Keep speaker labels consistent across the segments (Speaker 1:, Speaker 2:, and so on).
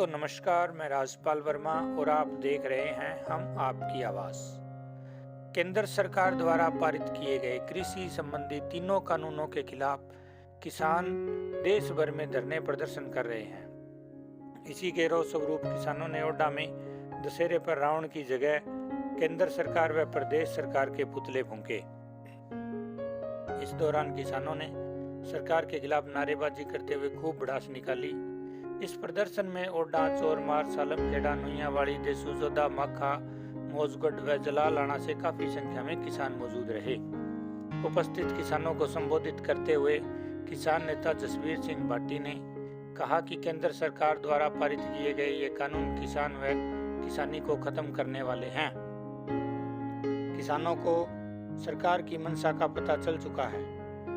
Speaker 1: दोस्तों नमस्कार, मैं राजपाल वर्मा और आप देख रहे हैं हम आपकी आवाज़। केंद्र सरकार द्वारा पारित किए गए कृषि संबंधी तीनों कानूनों के खिलाफ किसान देश भर में धरने प्रदर्शन कर रहे हैं। इसी के रोष स्वरूप किसानों ने ओडा में दशहरे पर रावण की जगह केंद्र सरकार व प्रदेश सरकार के पुतले फूंके। इस दौरान किसानों ने सरकार के खिलाफ नारेबाजी करते हुए खूब भड़ास निकाली। इस प्रदर्शन में ओडा, चोरमार, सालमखेड़ा, नुइयावाड़ी, देसूजोदा, मखा, मौजगढ़ व जलालाना से काफी संख्या में किसान मौजूद रहे। उपस्थित किसानों को संबोधित करते हुए किसान नेता जसवीर सिंह भाटी ने कहा कि केंद्र सरकार द्वारा पारित किए गए ये कानून किसान व किसानी को खत्म करने वाले हैं। किसानों को सरकार की मंशा का पता चल चुका है।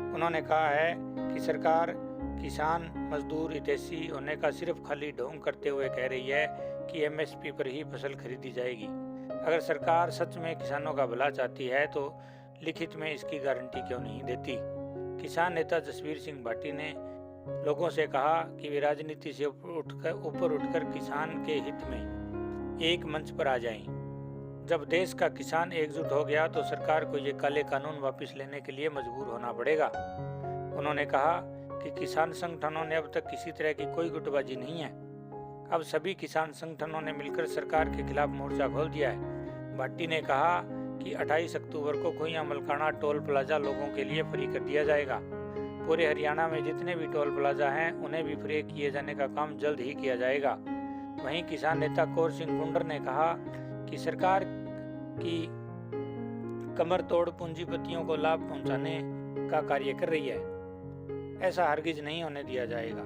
Speaker 1: उन्होंने कहा है कि सरकार किसान मजदूर हितैषी होने का सिर्फ खाली ढोंग करते हुए कह रही है कि एमएसपी पर ही फसल खरीदी जाएगी। अगर सरकार सच में किसानों का भला चाहती है तो लिखित में इसकी गारंटी क्यों नहीं देती। किसान नेता जसवीर सिंह भाटी ने लोगों से कहा कि वे राजनीति से ऊपर उठकर किसान के हित में एक मंच पर आ जाएं। जब देश का किसान एकजुट हो गया तो सरकार को ये काले कानून वापस लेने के लिए मजबूर होना पड़ेगा। उन्होंने कहा कि किसान संगठनों ने अब तक किसी तरह की कोई गुटबाजी नहीं है। अब सभी किसान संगठनों ने मिलकर सरकार के खिलाफ मोर्चा खोल दिया है। भाटी ने कहा कि 28 अक्टूबर को खोइया मलकाना टोल प्लाजा लोगों के लिए फ्री कर दिया जाएगा। पूरे हरियाणा में जितने भी टोल प्लाजा हैं उन्हें भी फ्री किए जाने का काम जल्द ही किया जाएगा। वहीं किसान नेता कौर सिंह कुंडर ने कहा कि सरकार की कमर तोड़ पूंजीपतियों को लाभ पहुंचाने का कार्य कर रही है। ऐसा हरगिज नहीं होने दिया जाएगा।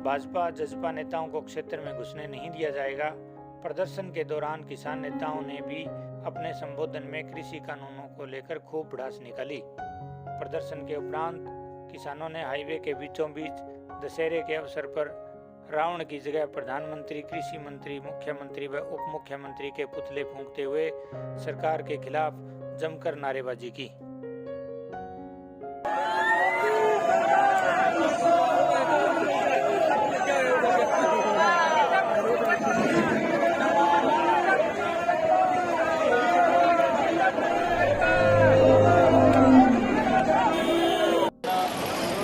Speaker 1: भाजपा जसपा नेताओं को क्षेत्र में घुसने नहीं दिया जाएगा। प्रदर्शन के दौरान किसान नेताओं ने भी अपने संबोधन में कृषि कानूनों को लेकर खूब भड़ास निकाली। प्रदर्शन के उपरांत किसानों ने हाईवे के बीचों बीच दशहरे के अवसर पर रावण की जगह प्रधानमंत्री, कृषि मंत्री, मुख्यमंत्री व उप मुख्यमंत्री के पुतले फूंकते हुए सरकार के खिलाफ जमकर नारेबाजी की।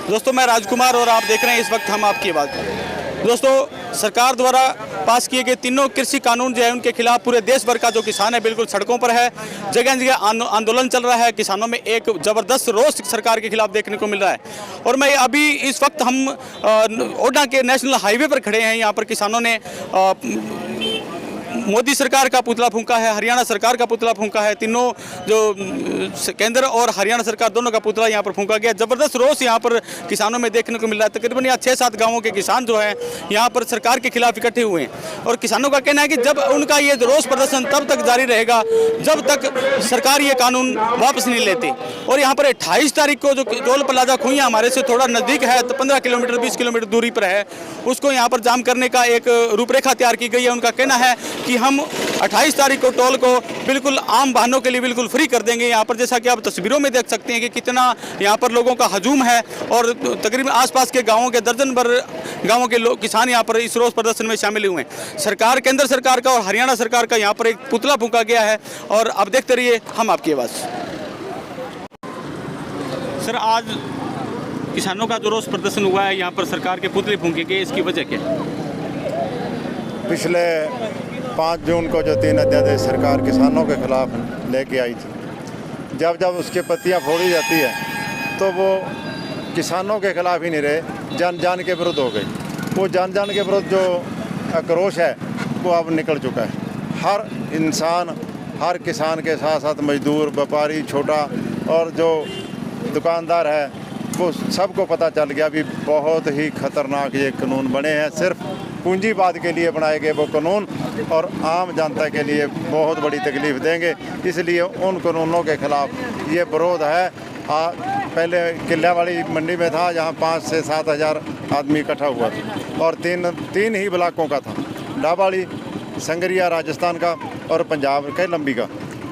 Speaker 2: दोस्तों मैं राजकुमार और आप देख रहे हैं इस वक्त हम आपकी आवाज़। दोस्तों सरकार द्वारा पास किए गए तीनों कृषि कानून जो है उनके खिलाफ पूरे देश भर का जो किसान है बिल्कुल सड़कों पर है। जगह जगह आंदोलन चल रहा है। किसानों में एक ज़बरदस्त रोष सरकार के खिलाफ देखने को मिल रहा है। और मैं अभी इस वक्त हम ओडा के नेशनल हाईवे पर खड़े हैं। यहाँ पर किसानों ने मोदी सरकार का पुतला फूंका है, हरियाणा सरकार का पुतला फूंका है। तीनों जो केंद्र और हरियाणा सरकार दोनों का पुतला यहाँ पर फूंका गया। जबरदस्त रोष यहाँ पर किसानों में देखने को मिल रहा है। तकरीबन यहाँ 6-7 गांवों के किसान जो हैं यहाँ पर सरकार के खिलाफ इकट्ठे हुए हैं। और किसानों का कहना है कि जब उनका ये रोष प्रदर्शन तब तक जारी रहेगा जब तक सरकार ये कानून वापस नहीं लेती। और यहाँ पर 28 तारीख को जो टोल प्लाजा खोइया हमारे से थोड़ा नज़दीक है, तो 15 किलोमीटर 20 किलोमीटर दूरी पर है, उसको यहाँ पर जाम करने का एक रूपरेखा तैयार की गई है। उनका कहना है कि हम 28 तारीख को टोल को बिल्कुल आम वाहनों के लिए बिल्कुल फ्री कर देंगे। यहाँ पर जैसा कि आप तस्वीरों में देख सकते हैं कि कितना यहाँ पर लोगों का हजूम है। और तकरीबन आसपास के गांवों के दर्जन भर गांवों के लोग किसान यहाँ पर इस रोष प्रदर्शन में शामिल हुए हैं। सरकार, केंद्र सरकार का और हरियाणा सरकार का यहाँ पर एक पुतला फूंका गया है। और अब देखते रहिए हम आपकी आवाज़। सर, आज किसानों का जो रोष प्रदर्शन हुआ है, यहाँ पर सरकार के पुतले फूंके गए, इसकी वजह क्या है?
Speaker 3: पिछले 5 जून को जो 3 अध्यादेश सरकार किसानों के खिलाफ लेके आई थी, जब जब उसकी पत्तियां फोड़ी जाती है तो वो किसानों के खिलाफ ही नहीं रहे, जन जन के विरुद्ध हो गई। वो जन जन के विरुद्ध जो आक्रोश है वो अब निकल चुका है। हर इंसान, हर किसान के साथ साथ मजदूर, व्यापारी, छोटा और जो दुकानदार है, वो सबको पता चल गया भी बहुत ही खतरनाक ये कानून बने हैं। सिर्फ पूंजीवाद के लिए बनाए गए वो कानून और आम जनता के लिए बहुत बड़ी तकलीफ देंगे। इसलिए उन कानूनों के खिलाफ ये विरोध है। पहले किल्लावाड़ी मंडी में था, जहाँ 5 से 7 हज़ार आदमी इकट्ठा हुआ था और तीन ही ब्लॉकों का था, डाबाड़ी, संगरिया राजस्थान का और पंजाब के लंबी का।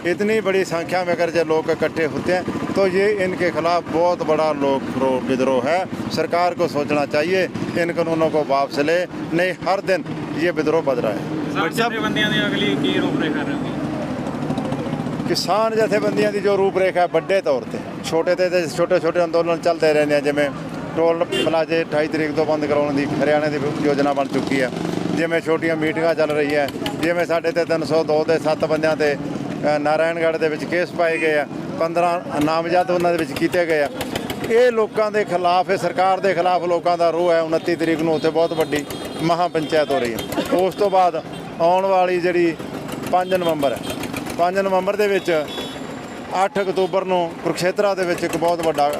Speaker 3: इतनी बड़ी संख्या में अगर जो लोग इकट्ठे होते हैं तो ये इनके खिलाफ बहुत बड़ा लोक विद्रोह है। सरकार को सोचना चाहिए, इन कानूनों को वापस ले, नहीं हर दिन ये विद्रोह बढ़ रहा है। किसान जथेबंदियां की जो रूपरेखा है ਵੱਡੇ तौर पर छोटे तो छोटे छोटे अंदोलन चलते रहते हैं, जिमें टोल प्लाजे 28 तरीक तो बंद कराने की हरियाणा की योजना बन चुकी है, जिमें छोटियां मीटिंगां चल रही है, जिमें साढ़े 302 के 7 बंदियां ते नारायणगढ़ ਦੇ ਵਿੱਚ केस पाए गए हैं, 15 नामजद ਉਹਨਾਂ ਦੇ ਵਿੱਚ ਕੀਤੇ ਗਏ ਆ। ਇਹ ਲੋਕਾਂ ਦੇ ਖਿਲਾਫ, ਇਹ ਸਰਕਾਰ ਦੇ ਖਿਲਾਫ ਲੋਕਾਂ ਦਾ ਰੋਹ ਹੈ। 29 ਤਰੀਕ ਨੂੰ ਉੱਥੇ ਬਹੁਤ ਵੱਡੀ ਮਹਾ ਪੰਚਾਇਤ ਹੋ ਰਹੀ ਹੈ। ਉਸ ਤੋਂ ਬਾਅਦ ਆਉਣ ਵਾਲੀ ਜਿਹੜੀ 5 ਨਵੰਬਰ ਹੈ, 5 ਨਵੰਬਰ ਦੇ ਵਿੱਚ 8 ਅਕਤੂਬਰ ਨੂੰ ਕੁਰਕਸ਼ੇਤਰਾ ਦੇ ਵਿੱਚ ਇੱਕ ਬਹੁਤ ਵੱਡਾ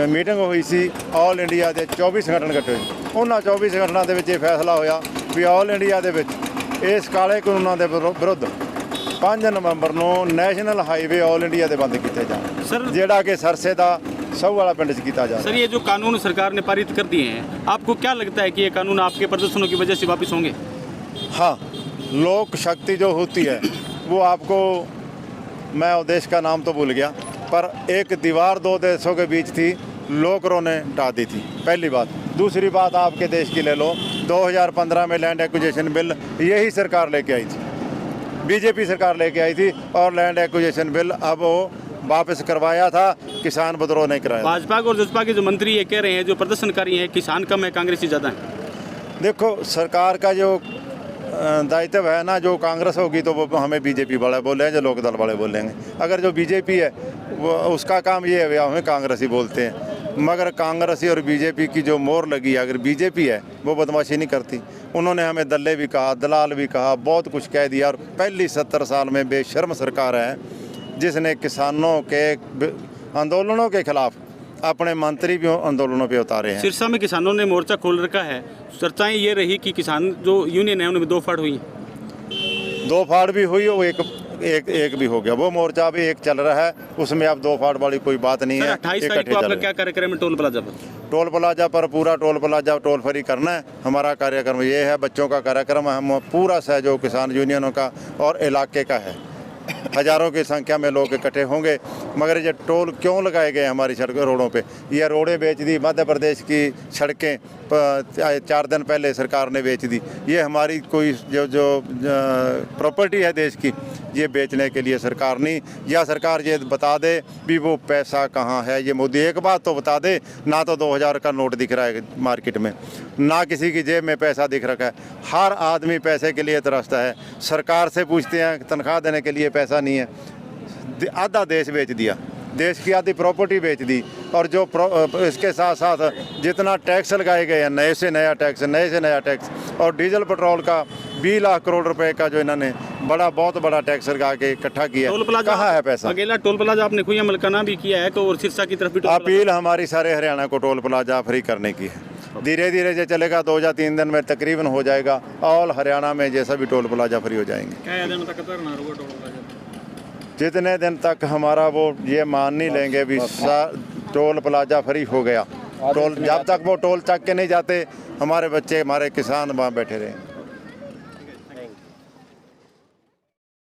Speaker 3: ਮੀਟਿੰਗ ਹੋਈ ਸੀ। ਆਲ ਇੰਡੀਆ ਦੇ 24 ਸੰਗਠਨ ਇਕੱਠੇ ਹੋਏ। ਉਹਨਾਂ 24 ਸੰਗਠਨਾਂ ਦੇ ਵਿੱਚ ਇਹ ਫੈਸਲਾ ਹੋਇਆ ਵੀ ਆਲ ਇੰਡੀਆ ਦੇ ਵਿੱਚ ਇਸ ਕਾਲੇ ਕਾਨੂੰਨਾਂ ਦੇ ਵਿਰੁੱਧ 5 ਨਵੰਬਰ ਨੂੰ ਨੈਸ਼ਨਲ ਹਾਈਵੇ ਆਲ ਇੰਡੀਆ ਦੇ ਬੰਦ ਕੀਤੇ ਜਾਣ, ਜਿਹੜਾ ਕਿ ਸਰਸੇ ਦਾ सब वाला पिंड से किया जा रहा है।
Speaker 2: सर, ये जो कानून सरकार ने पारित कर दिए हैं, आपको क्या लगता है कि ये कानून आपके प्रदर्शनों की वजह से वापस होंगे?
Speaker 3: हाँ, लोक शक्ति जो होती है वो आपको, मैं देश का नाम तो भूल गया, पर एक दीवार दो देशों के बीच थी, लोकरों ने हटा दी थी, पहली बात। दूसरी बात आपके देश की ले लो, 2015 में लैंड एक्विजिशन बिल यही सरकार लेके आई थी, बीजेपी सरकार लेके आई थी, और लैंड एक्विजिशन बिल अब वो वापस करवाया था, किसान विद्रोह नहीं कराया।
Speaker 2: भाजपा और जसपा के जो मंत्री ये कह रहे हैं, जो प्रदर्शनकारी हैं, किसान कम है कांग्रेसी ज़्यादा है।
Speaker 3: देखो, सरकार का जो दायित्व है ना, जो कांग्रेस होगी तो वो हमें बीजेपी वाले बोले हैं, जो लोकदल वाले बोलेंगे। अगर जो बीजेपी है वो उसका काम ये है, हमें कांग्रेसी बोलते हैं। मगर कांग्रेसी और बीजेपी की जो मोहर लगी है, अगर बीजेपी है वो बदमाशी नहीं करती। उन्होंने हमें दल्ले भी कहा, दलाल भी कहा, बहुत कुछ कह दिया। और पहली 70 साल में बेशर्म सरकार है जिसने किसानों के आंदोलनों के खिलाफ अपने मंत्री भी आंदोलनों पे उतारे हैं।
Speaker 2: सिरसा में किसानों ने मोर्चा खोल रखा है। चर्चाएं ये रही कि किसान जो यूनियन है उनमें 2 फाड़ हुई,
Speaker 3: 2 फाड़ भी हुई, वो एक भी हो गया। वो मोर्चा भी एक चल रहा है, उसमें अब 2 फाड़ वाली कोई बात नहीं है।
Speaker 2: 28 तारीख को आपका क्या कार्यक्रम है टोल प्लाजा पर?
Speaker 3: टोल प्लाजा पर पूरा टोल प्लाजा टोल फ्री करना है हमारा कार्यक्रम। ये है बच्चों का कार्यक्रम, हम पूरा सहयोग किसान यूनियनों का और इलाके का है। हज़ारों की संख्या में लोग इकट्ठे होंगे। मगर ये टोल क्यों लगाए गए हमारी सड़क रोडों पे? ये रोडें बेच दी, मध्य प्रदेश की सड़कें 4 दिन पहले सरकार ने बेच दी। ये हमारी कोई जो प्रॉपर्टी है देश की, ये बेचने के लिए सरकार नहीं, या सरकार ये बता दे भी वो पैसा कहाँ है। ये मोदी एक बात तो बता दे, ना तो 2000 का नोट दिख रहा है मार्केट में, ना किसी की जेब में पैसा दिख रखा है। हर आदमी पैसे के लिए तरसता है। सरकार से पूछते हैं, तनख्वाह देने के लिए पैसा नहीं है। आधा देश बेच दिया, देश की आधी प्रॉपर्टी बेच दी। और जो इसके साथ साथ जितना टैक्स लगाए गए हैं, नए से नया टैक्स, और डीजल पेट्रोल का 20 लाख करोड़ रुपए का जो इन्होंने बहुत बड़ा टैक्स लगा के इकट्ठा किया, कहाँ है पैसा?
Speaker 2: अकेला टोल प्लाजा आपने खुया मलकाना भी किया है, तो और सिरसा की तरफ भी
Speaker 3: अपील हमारी सारे हरियाणा को टोल प्लाजा फ्री करने की है। धीरे धीरे जो चलेगा 2 या 3 दिन में तकरीबन हो जाएगा। ऑल हरियाणा में जैसा भी टोल प्लाजा फ्री हो जाएंगे। जितने दिन तक हमारा वो ये मान नहीं लेंगे भी टोल प्लाजा फ्री हो गया, टोल जब तक वो टोल चक के नहीं जाते, हमारे बच्चे हमारे किसान वहाँ बैठे रहें।